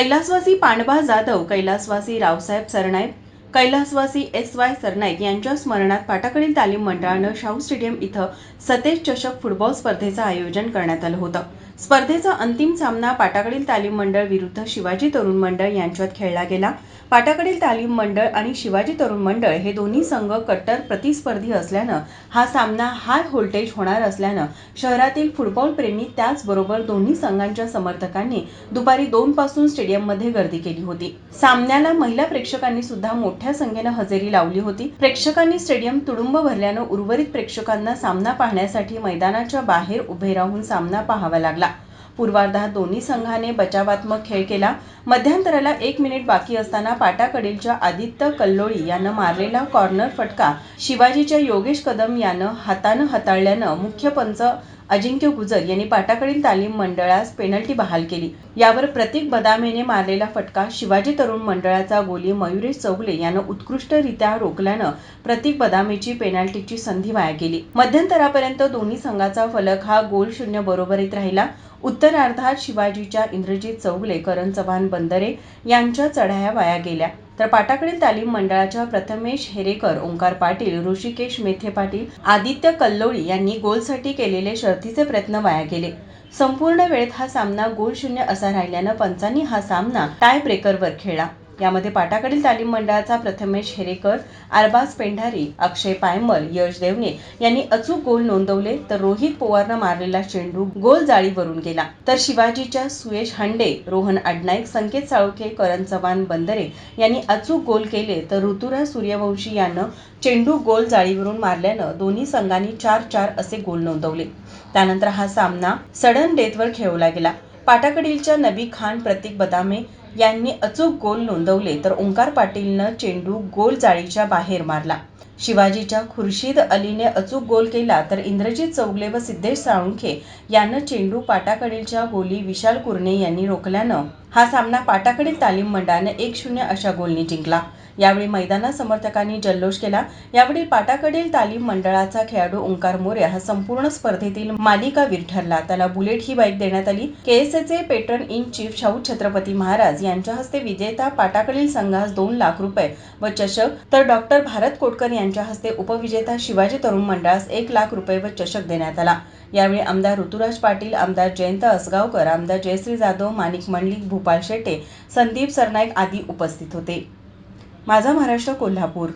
कैलासवासी पांडवा जाधव, कैलासवासी रावसाहेब सरनाईक, कैलासवासी SY सरनाईक यांच्या स्मरणार्थ पाटाकडील तालीम मंडळानं शाहू स्टेडियम इथं सतेज चषक फुटबॉल स्पर्धेचं आयोजन करण्यात आलं होतं. स्पर्धेचा अंतिम सामना पाटाकडील तालीम मंडळ विरुद्ध शिवाजी तरुण मंडळ यांच्यात खेळला गेला. पाटाकडील तालीम मंडळ आणि शिवाजी तरुण मंडळ हे दोन्ही संघ कट्टर प्रतिस्पर्धी असल्यानं हा सामना हाय व्होल्टेज होणार असल्यानं शहरातील फुटबॉल प्रेमी त्याचबरोबर दोन्ही संघांच्या समर्थकांनी दुपारी 2 पासून स्टेडियममध्ये गर्दी केली होती. सामन्याला महिला प्रेक्षकांनी सुद्धा मोठ्या संख्येनं हजेरी लावली होती. प्रेक्षकांनी स्टेडियम तुडुंब भरल्यानं उर्वरित प्रेक्षकांना सामना पाहण्यासाठी मैदानाच्या बाहेर उभे राहून सामना पाहावा लागला. पूर्वार्धात दोन्ही संघाने बचावात्मक खेळ केला. मध्यांतराला 1 मिनिट बाकी असताना पाटाकडीलच्या आदित्य कल्लोळी यानं मारलेला कॉर्नर फटका शिवाजीच्या योगेश कदम यानं हातानं हाताळल्यानं मुख्य पंच अजिंक्य गुजर यांनी पाटाकडील तालीम मंडळास पेनल्टी बहाल केली. यावर प्रतीक बदामेने मारलेला फटका शिवाजी तरुण मंडळाचा गोली मयुरेश चौगले यानं उत्कृष्टरित्या रोखल्यानं प्रतीक बदामेची पेनल्टीची संधी वाया गेली. मध्यंतरापर्यंत दोन्ही संघाचा फलक हा गोल-0 बरोबरीत राहिला. उत्तरार्धात शिवाजीच्या इंद्रजित चौगले, करण चव्हाण बंदरे यांच्या चढाया वाया गेल्या, तर पाटाकडील तालीम मंडळाच्या प्रथमेश हेरेकर, ओंकार पाटील, ऋषिकेश मेथे पाटील, आदित्य कल्लोळी यांनी गोलसाठी केलेले शर्थीचे प्रयत्न वाया गेले. संपूर्ण वेळेत हा सामना गोल-0 असा राहिल्यानं पंचांनी हा सामना टाय ब्रेकरवर खेळला. यामध्ये पाटाकडील तालीम मंडळाचा प्रथमेश हेरेकर, अरबाज पेंढारी, अक्षय पायमल, यश देवणे यांनी अचूक गोल नोंदवले, तर रोहित पवारनं मारलेला चेंडू गोल जाळीवरून गेला. तर शिवाजीच्या सुयश हंडे, रोहन अडनाईक, संकेत साळुंखे, करण चव्हाण बंदरे यांनी अचूक गोल केले, तर ऋतुराज सूर्यवंशी यानं चेंडू गोल जाळीवरून मारल्यानं दोन्ही संघांनी 4-4 असे गोल नोंदवले. त्यानंतर हा सामना सडन डेथवर खेळवला गेला. पाटाकडीलच्या नबी खान, प्रतीक बदामे यांनी अचूक गोल नोंदवले, तर ओंकार पाटीलनं चेंडू गोल जाळीच्या बाहेर मारला. शिवाजीच्या खुर्शीद अलीने अचूक गोल केला, तर इंद्रजित चौगले व सिद्धेश साळुंखे यानं चेंडू पाटाकडीलच्या गोली विशाल कुरणे यांनी रोखल्यानं हा सामना पाटाकडील तालीम मंडळानं 1-0 अशा गोलने जिंकला. यावेळी मैदानात समर्थकांनी जल्लोष केला. यावेळी पाटाकडील तालीम मंडळाचा खेळाडू ओंकार मोरे हा संपूर्ण स्पर्धेतील मालिकावीर ठरला. त्याला बुलेट ही बाईक देण्यात आली. KSAचे patron in chief Shahu Chhatrapati Maharaj यांच्या हस्ते विजेता पाटाकडील संघास 2 लाख रुपये व चषक, तर डॉ. भारत कोटकर यांच्या हस्ते उपविजेता शिवाजी तरुण मंडळास 1 लाख रुपये व चषक देण्यात आला. यावेळी आमदार ऋतुराज पाटील, आमदार जयंत असगावकर, आमदार जयश्री जाधव, माणिक मंडलिक, भूपाल शेटे, संदीप सरनाईक आदी उपस्थित होते. माझा महाराष्ट्र, कोल्हापूर.